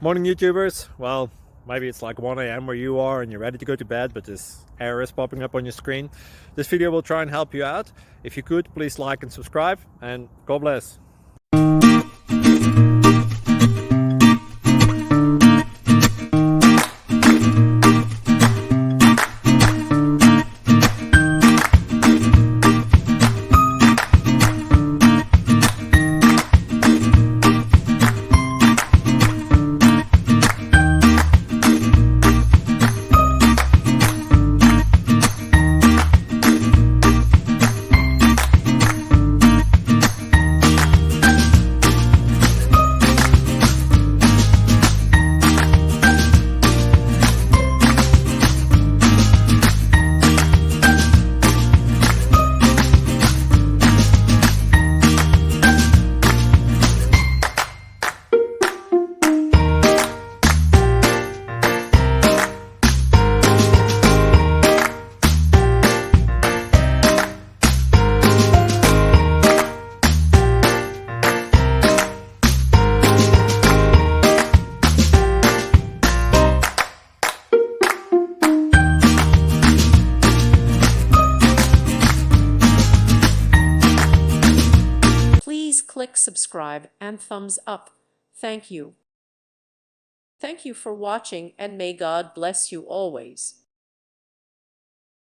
Morning, YouTubers. Well, maybe it's like 1 a.m. where you are and you're ready to go to bed, but this error is popping up on your screen. This video will try and help you out. If you could, please like and subscribe, and God bless. Please click subscribe and thumbs up. Thank you. Thank you for watching, and may God bless you always.